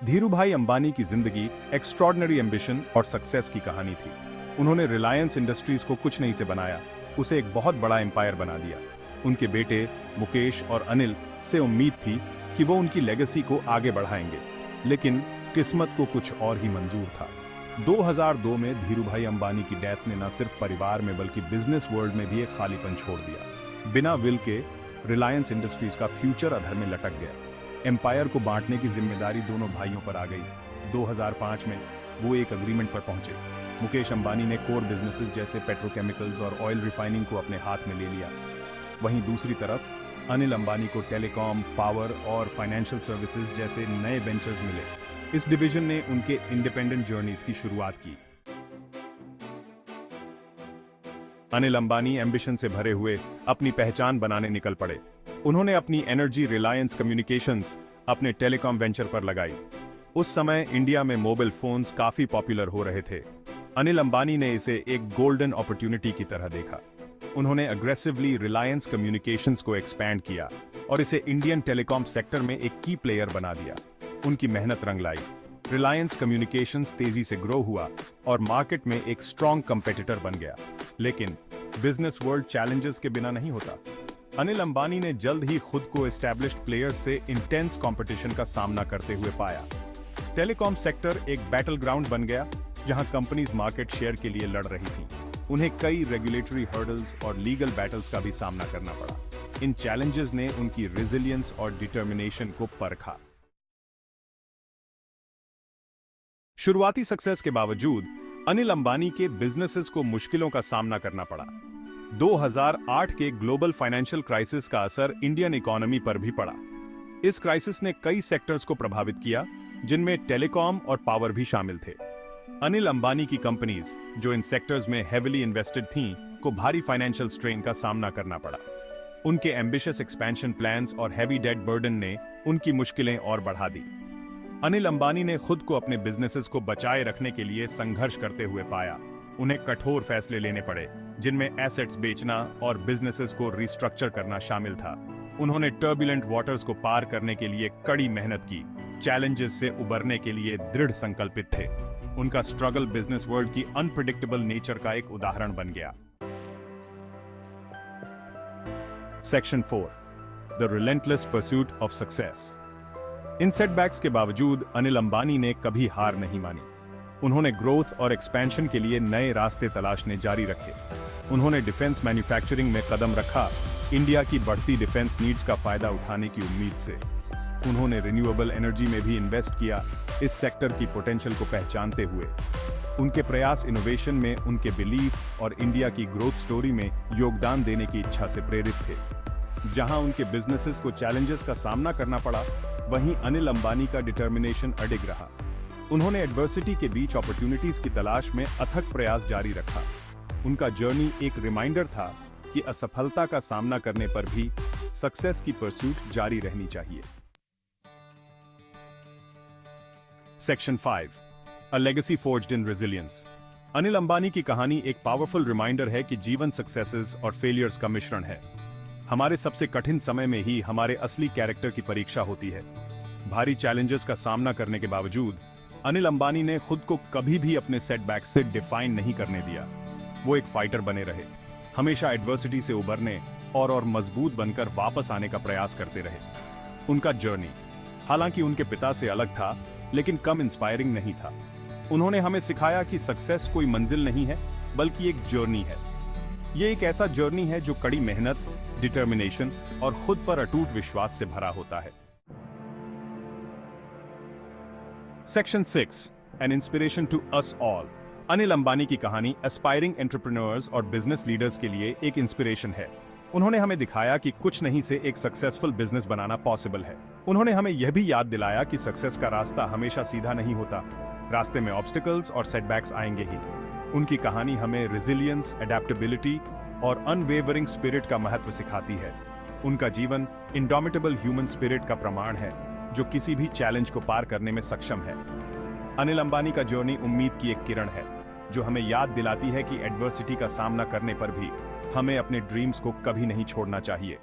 धीरूभाई अंबानी की जिंदगी extraordinary ambition और सक्सेस की कहानी थी। उन्होंने रिलायंस इंडस्ट्रीज को कुछ नहीं से बनाया, उसे एक बहुत बड़ा एम्पायर बना दिया। उनके बेटे मुकेश और अनिल से उम्मीद थी कि वो उनकी लेगेसी को आगे बढ़ाएंगे, लेकिन किस्मत को कुछ और ही मंजूर था। 2002 में धीरूभाई अंबानी की डेथ ने न सिर्फ परिवार में बल्कि बिजनेस वर्ल्ड में भी एक खालीपन छोड़ दिया। बिना विल के रिलायंस इंडस्ट्रीज का फ्यूचर अधर में लटक गया। एम्पायर को बांटने की जिम्मेदारी दोनों भाइयों पर आ गई। 2005 में वो एक एग्रीमेंट पर पहुंचे। मुकेश अंबानी ने कोर बिजनेसेस जैसे पेट्रोकेमिकल्स और ऑयल रिफाइनिंग को अपने हाथ में ले लिया। वहीं दूसरी तरफ अनिल अंबानी को टेलीकॉम, पावर और फाइनेंशियल सर्विसेज जैसे नए वेंचर्स मिले। इस डिवीजन ने उनके इंडिपेंडेंट जर्नीज की शुरुआत की। अनिल अंबानी एम्बिशन से भरे हुए अपनी पहचान बनाने निकल पड़े। उन्होंने अपनी एनर्जी रिलायंस कम्युनिकेशंस अपने टेलीकॉम वेंचर पर लगाई। उस समय इंडिया में मोबाइल फोन्स काफी पॉपुलर हो रहे थे। अनिल अंबानी ने इसे एक गोल्डन अपॉर्चुनिटी की तरह देखा। उन्होंने अग्रेसिवली रिलायंस कम्युनिकेशंस को एक्सपैंड किया और इसे इंडियन टेलीकॉम सेक्टर में एक की प्लेयर बना दिया। उनकी मेहनत रंग लाई। रिलायंस कम्युनिकेशंस तेजी से ग्रो हुआ और मार्केट में एक स्ट्रॉन्ग कंपेटिटर बन गया। लेकिन बिजनेस वर्ल्ड चैलेंजेस के बिना नहीं होता। अनिल अंबानी ने जल्द ही खुद को एस्टैब्लिश्ड प्लेयर्स से इंटेंस कंपटीशन का सामना करते हुए पाया। टेलीकॉम सेक्टर एक बैटल ग्राउंड बन गया, जहां कंपनीज मार्केट शेयर के लिए लड़ रही थीं। उन्हें कई रेगुलेटरी हर्डल्स और लीगल बैटल्स का भी सामना करना पड़ा। इन चैलेंजेस ने उनकी रेजिलियंस और डिटर्मिनेशन को परखा। शुरुआती सक्सेस के बावजूद अनिल अंबानी के बिजनेसेस को मुश्किलों का सामना करना पड़ा। 2008 के ग्लोबल फाइनेंशियल क्राइसिस का असर इंडियन इकोनॉमी पर भी पड़ा। इस क्राइसिस ने कई सेक्टर्स को प्रभावित किया, जिनमें टेलीकॉम और पावर भी शामिल थे। अनिल अंबानी की कंपनीज, जो इन सेक्टर्स में हेविली इन्वेस्टेड थीं, को भारी फाइनेंशियल स्ट्रेन का सामना करना पड़ा। उनके एम्बिशियस एक्सपेंशन प्लान्स और हैवी डेट बर्डन ने उनकी मुश्किलें और बढ़ा दी। अनिल अंबानी ने खुद को अपने बिजनेसेस को बचाए रखने के लिए संघर्ष करते हुए पाया। उन्हें कठोर फैसले लेने पड़े, जिनमें एसेट्स बेचना और बिजनेसेस को रिस्ट्रक्चर करना शामिल था। उन्होंने टर्बुलेंट वाटर्स को पार करने के लिए कड़ी मेहनत की, चैलेंजेस से उबरने के लिए दृढ़ संकल्पित थे। उनका स्ट्रगल बिजनेस वर्ल्ड की अनप्रेडिक्टेबल नेचर का एक उदाहरण बन गया। Section 4, the relentless pursuit of success. In setbacks के बावजूद अनिल अंबानी ने कभी हार नहीं मानी। उन्होंने ग्रोथ और एक्सपेंशन के लिए नए रास्ते तलाशने जारी रखे। उन्होंने डिफेंस मैन्युफैक्चरिंग में कदम रखा, इंडिया की बढ़ती डिफेंस नीड्स का फायदा उठाने की उम्मीद से। उन्होंने रिन्यूएबल एनर्जी में भी इन्वेस्ट किया, इस सेक्टर की पोटेंशियल को पहचानते हुए। उनके प्रयास इनोवेशन में उनके बिलीफ और इंडिया की ग्रोथ स्टोरी में योगदान देने की इच्छा से प्रेरित थे। जहां उनके बिजनेसेस को चैलेंजेस का सामना करना पड़ा, वहीं अनिल अंबानी का डिटर्मिनेशन अडिग रहा। उन्होंने एडवर्सिटी के बीच अपॉर्चुनिटीज की तलाश में अथक प्रयास जारी रखा। उनका जर्नी एक रिमाइंडर था कि असफलता का सामना करने पर भी सक्सेस की परस्यूट जारी रहनी चाहिए। Section 5, a legacy forged in resilience. Anil Ambani की कहानी एक पावरफुल रिमाइंडर है कि जीवन सक्सेसेस और फेलियर्स का मिश्रण है। हमारे सबसे कठिन समय में ही हमारे असली कैरेक्टर की परीक्षा होती है। भारी चैलेंजेस का सामना करने के बावजूद अनिल अंबानी ने खुद को कभी भी अपने सेटबैक से डिफाइन नहीं करने दिया। वो एक फाइटर बने रहे, हमेशा एडवर्सिटी से उबरने और मजबूत बनकर वापस आने का प्रयास करते रहे। उनका जर्नी, हालांकि उनके पिता से अलग था, लेकिन कम इंस्पायरिंग नहीं था। उन्होंने हमें सिखाया कि सक्सेस कोई मंजिल नहीं है, बल्कि एक जर्नी है। ये एक ऐसा जर्नी है जो कड़ी मेहनत, डिटर्मिनेशन और खुद पर अटूट विश्वास से भरा होता है। Section 6, an inspiration to us all. Anil Ambani की कहानी एस्पायरिंग एंटरप्रेन्योर्स और बिजनेस लीडर्स के लिए एक इंस्पिरेशन है। उन्होंने हमें दिखाया कि कुछ नहीं से एक सक्सेसफुल बिजनेस बनाना पॉसिबल है। उन्होंने हमें यह भी याद दिलाया कि सक्सेस का रास्ता हमेशा सीधा नहीं होता, रास्ते में ऑब्स्टिकल्स और सेटबैक्स आएंगे ही। उनकी कहानी हमें रेजिलियंस, एडेप्टेबिलिटी और अनवेवरिंग स्पिरिट का महत्व सिखाती है। उनका जीवन इंडोमिटेबल ह्यूमन स्पिरिट का प्रमाण है, जो किसी भी चैलेंज को पार करने में सक्षम है। अनिल अंबानी का जर्नी उम्मीद की एक किरण है, जो हमें याद दिलाती है कि एडवर्सिटी का सामना करने पर भी हमें अपने ड्रीम्स को कभी नहीं छोड़ना चाहिए।